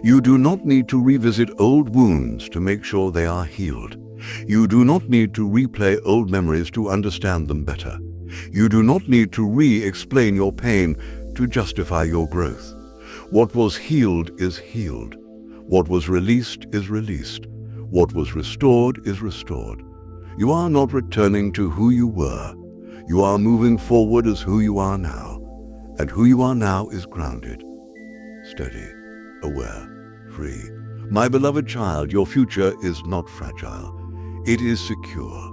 You do not need to revisit old wounds to make sure they are healed. You do not need to replay old memories to understand them better. You do not need to re-explain your pain to justify your growth. What was healed is healed. What was released is released. What was restored is restored. You are not returning to who you were. You are moving forward as who you are now. And who you are now is grounded, steady, aware, free. My beloved child, your future is not fragile. It is secure.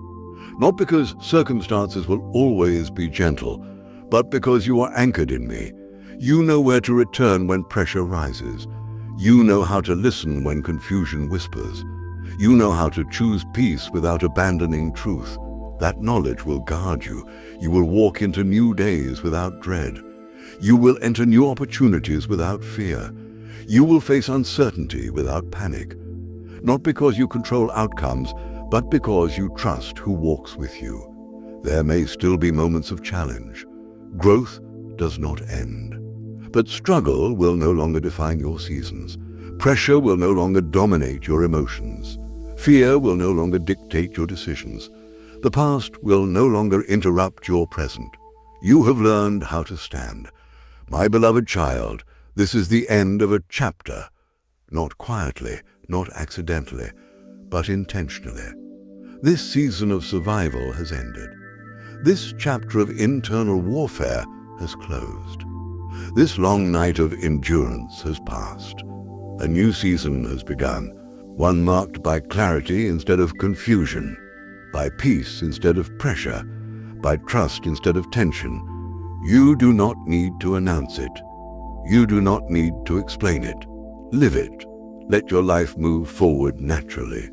Not because circumstances will always be gentle, but because you are anchored in me. You know where to return when pressure rises. You know how to listen when confusion whispers. You know how to choose peace without abandoning truth. That knowledge will guard you. You will walk into new days without dread. You will enter new opportunities without fear. You will face uncertainty without panic. Not because you control outcomes, but because you trust who walks with you. There may still be moments of challenge. Growth does not end. But struggle will no longer define your seasons. Pressure will no longer dominate your emotions. Fear will no longer dictate your decisions. The past will no longer interrupt your present. You have learned how to stand. My beloved child, this is the end of a chapter, not quietly, not accidentally, but intentionally. This season of survival has ended. This chapter of internal warfare has closed. This long night of endurance has passed. A new season has begun, one marked by clarity instead of confusion, by peace instead of pressure, by trust instead of tension. You do not need to announce it. You do not need to explain it. Live it. Let your life move forward naturally.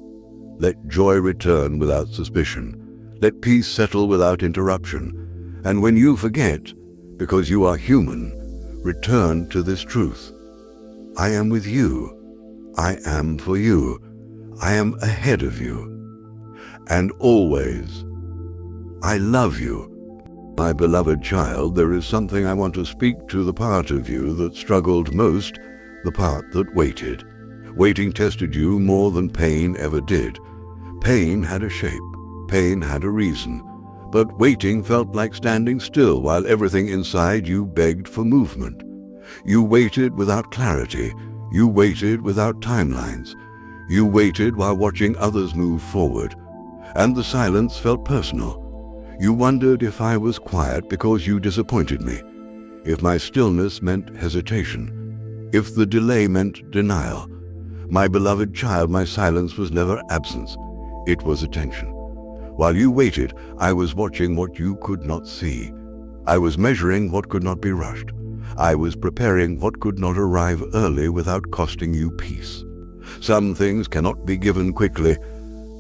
Let joy return without suspicion. Let peace settle without interruption. And when you forget, because you are human, return to this truth. I am with you. I am for you. I am ahead of you. And always, I love you. My beloved child, there is something I want to speak to the part of you that struggled most, the part that waited. Waiting tested you more than pain ever did. Pain had a shape. Pain had a reason. But waiting felt like standing still while everything inside you begged for movement. You waited without clarity. You waited without timelines. You waited while watching others move forward. And the silence felt personal. You wondered if I was quiet because you disappointed me, if my stillness meant hesitation, if the delay meant denial. My beloved child, my silence was never absence. It was attention. While you waited, I was watching what you could not see. I was measuring what could not be rushed. I was preparing what could not arrive early without costing you peace. Some things cannot be given quickly,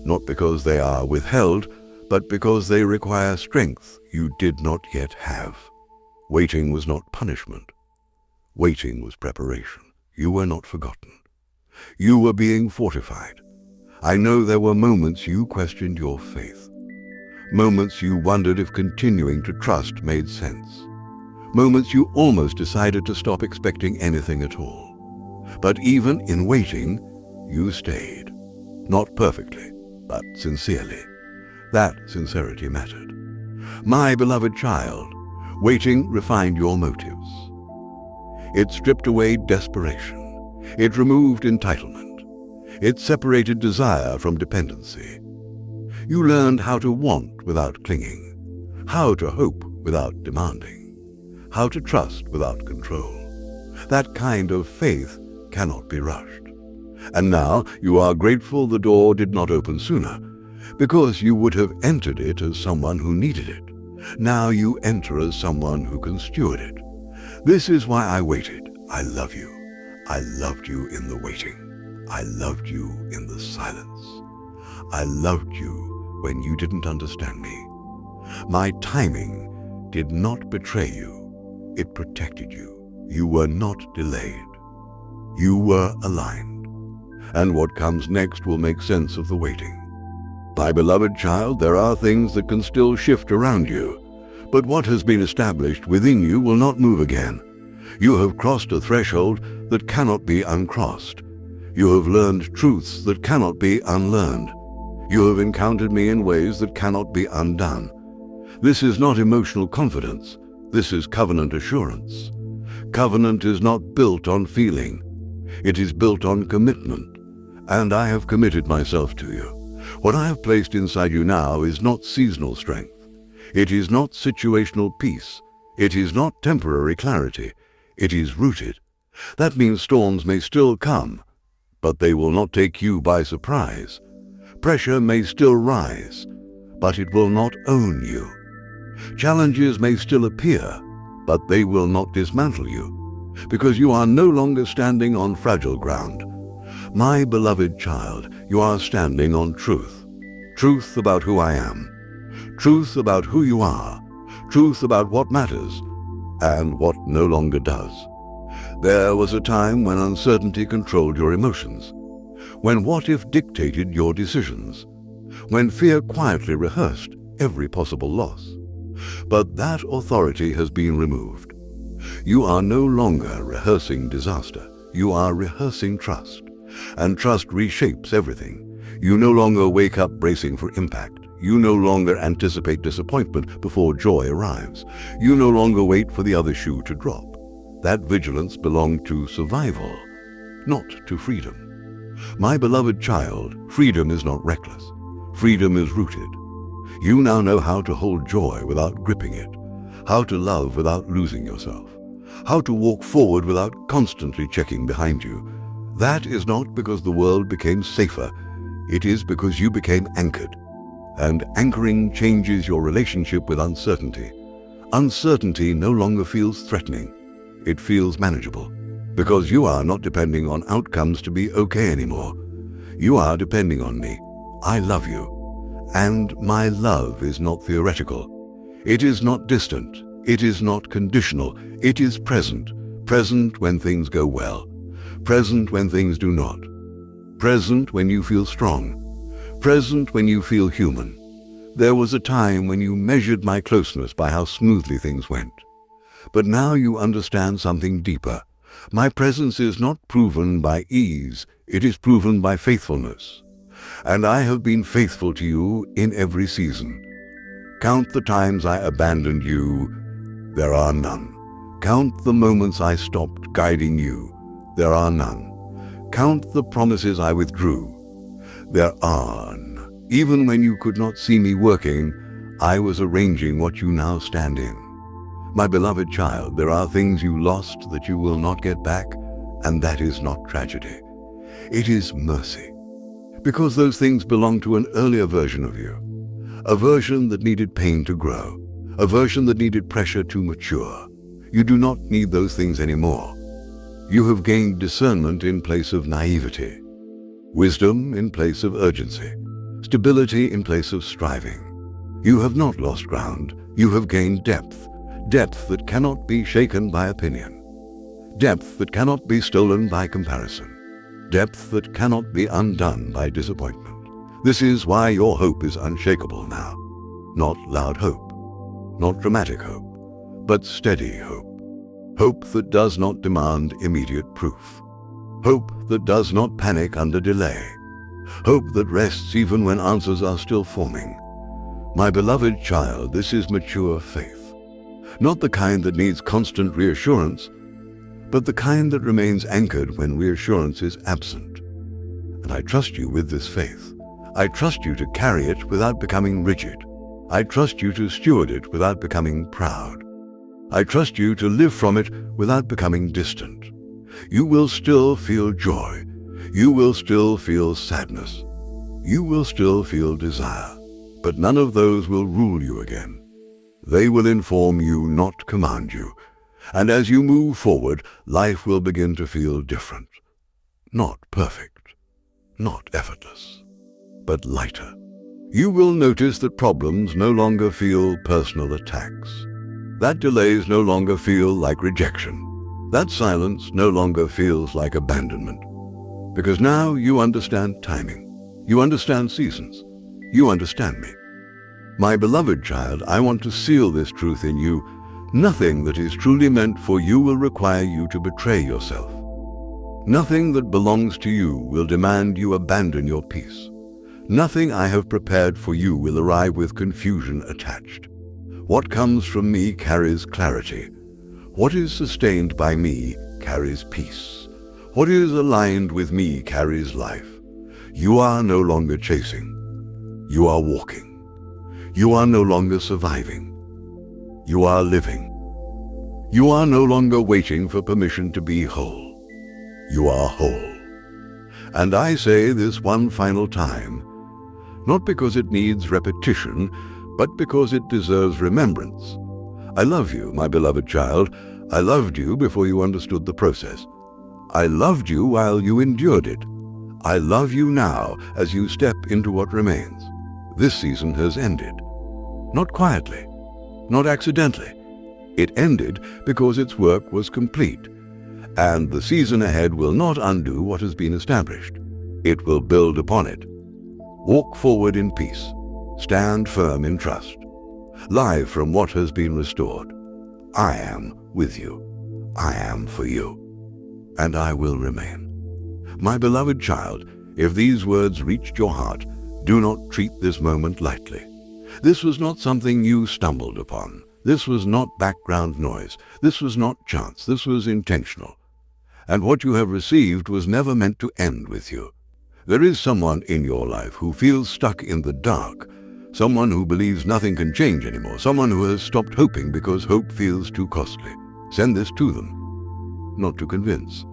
not because they are withheld, but because they require strength you did not yet have. Waiting was not punishment. Waiting was preparation. You were not forgotten. You were being fortified. I know there were moments you questioned your faith. Moments you wondered if continuing to trust made sense. Moments you almost decided to stop expecting anything at all. But even in waiting, you stayed. Not perfectly, but sincerely. That sincerity mattered. My beloved child, waiting refined your motives. It stripped away desperation. It removed entitlement. It separated desire from dependency. You learned how to want without clinging, how to hope without demanding, how to trust without control. That kind of faith cannot be rushed. And now you are grateful the door did not open sooner, because you would have entered it as someone who needed it. Now you enter as someone who can steward it. This is why I waited. I love you. I loved you in the waiting. I loved you in the silence. I loved you when you didn't understand me. My timing did not betray you. It protected you. You were not delayed. You were aligned. And what comes next will make sense of the waiting. My beloved child, there are things that can still shift around you, but what has been established within you will not move again. You have crossed a threshold that cannot be uncrossed. You have learned truths that cannot be unlearned. You have encountered me in ways that cannot be undone. This is not emotional confidence. This is covenant assurance. Covenant is not built on feeling. It is built on commitment. And I have committed myself to you. What I have placed inside you now is not seasonal strength. It is not situational peace. It is not temporary clarity. It is rooted. That means storms may still come, but they will not take you by surprise. Pressure may still rise, but it will not own you. Challenges may still appear, but they will not dismantle you, because you are no longer standing on fragile ground. My beloved child, you are standing on truth. Truth about who I am. Truth about who you are. Truth about what matters and what no longer does. There was a time when uncertainty controlled your emotions, when what if dictated your decisions, when fear quietly rehearsed every possible loss. But that authority has been removed. You are no longer rehearsing disaster. You are rehearsing trust. And trust reshapes everything. You no longer wake up bracing for impact. You no longer anticipate disappointment before joy arrives. You no longer wait for the other shoe to drop. That vigilance belonged to survival, not to freedom. My beloved child, freedom is not reckless. Freedom is rooted. You now know how to hold joy without gripping it, how to love without losing yourself, how to walk forward without constantly checking behind you. That is not because the world became safer. It is because you became anchored. And anchoring changes your relationship with uncertainty. Uncertainty no longer feels threatening. It feels manageable. Because you are not depending on outcomes to be okay anymore. You are depending on me. I love you. And my love is not theoretical. It is not distant. It is not conditional. It is present. Present when things go well. Present when things do not. Present when you feel strong. Present when you feel human. There was a time when you measured my closeness by how smoothly things went. But now you understand something deeper. My presence is not proven by ease. It is proven by faithfulness. And I have been faithful to you in every season. Count the times I abandoned you. There are none. Count the moments I stopped guiding you. There are none. Count the promises I withdrew. There are none. Even when you could not see me working, I was arranging what you now stand in. My beloved child, there are things you lost that you will not get back, and that is not tragedy. It is mercy. Because those things belong to an earlier version of you. A version that needed pain to grow. A version that needed pressure to mature. You do not need those things anymore. You have gained discernment in place of naivety, wisdom in place of urgency, stability in place of striving. You have not lost ground. You have gained depth, depth that cannot be shaken by opinion, depth that cannot be stolen by comparison, depth that cannot be undone by disappointment. This is why your hope is unshakable now. Not loud hope, not dramatic hope, but steady hope. Hope that does not demand immediate proof. Hope that does not panic under delay. Hope that rests even when answers are still forming. My beloved child, this is mature faith. Not the kind that needs constant reassurance, but the kind that remains anchored when reassurance is absent. And I trust you with this faith. I trust you to carry it without becoming rigid. I trust you to steward it without becoming proud. I trust you to live from it without becoming distant. You will still feel joy. You will still feel sadness. You will still feel desire. But none of those will rule you again. They will inform you, not command you. And as you move forward, life will begin to feel different. Not perfect, not effortless, but lighter. You will notice that problems no longer feel personal attacks. That delays no longer feel like rejection. That silence no longer feels like abandonment. Because now you understand timing. You understand seasons. You understand me. My beloved child, I want to seal this truth in you. Nothing that is truly meant for you will require you to betray yourself. Nothing that belongs to you will demand you abandon your peace. Nothing I have prepared for you will arrive with confusion attached. What comes from me carries clarity. What is sustained by me carries peace. What is aligned with me carries life. You are no longer chasing. You are walking. You are no longer surviving. You are living. You are no longer waiting for permission to be whole. You are whole. And I say this one final time, not because it needs repetition, but because it deserves remembrance. I love you, my beloved child. I loved you before you understood the process. I loved you while you endured it. I love you now as you step into what remains. This season has ended. Not quietly, not accidentally. It ended because its work was complete. And the season ahead will not undo what has been established. It will build upon it. Walk forward in peace. Stand firm in trust. Live from what has been restored. I am with you. I am for you. And I will remain. My beloved child, if these words reached your heart, do not treat this moment lightly. This was not something you stumbled upon. This was not background noise. This was not chance. This was intentional. And what you have received was never meant to end with you. There is someone in your life who feels stuck in the dark, someone who believes nothing can change anymore, someone who has stopped hoping because hope feels too costly. Send this to them, not to convince,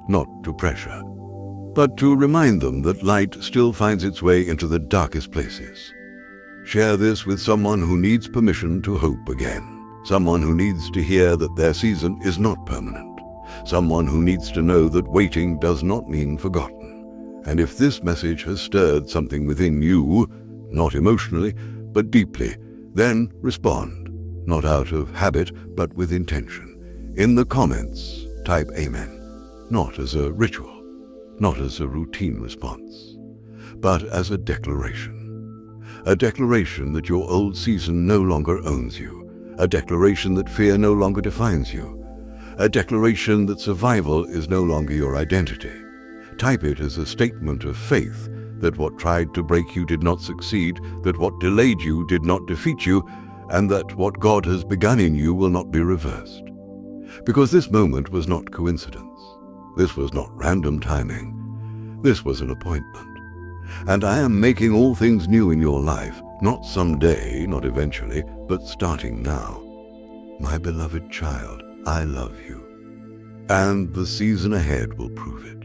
not to pressure, but to remind them that light still finds its way into the darkest places. Share this with someone who needs permission to hope again, someone who needs to hear that their season is not permanent, someone who needs to know that waiting does not mean forgotten. And if this message has stirred something within you, not emotionally, but deeply, then respond, not out of habit, but with intention. In the comments, type Amen, not as a ritual, not as a routine response, but as a declaration. A declaration that your old season no longer owns you. A declaration that fear no longer defines you. A declaration that survival is no longer your identity. Type it as a statement of faith that what tried to break you did not succeed, that what delayed you did not defeat you, and that what God has begun in you will not be reversed. Because this moment was not coincidence. This was not random timing. This was an appointment. And I am making all things new in your life, not someday, not eventually, but starting now. My beloved child, I love you. And the season ahead will prove it.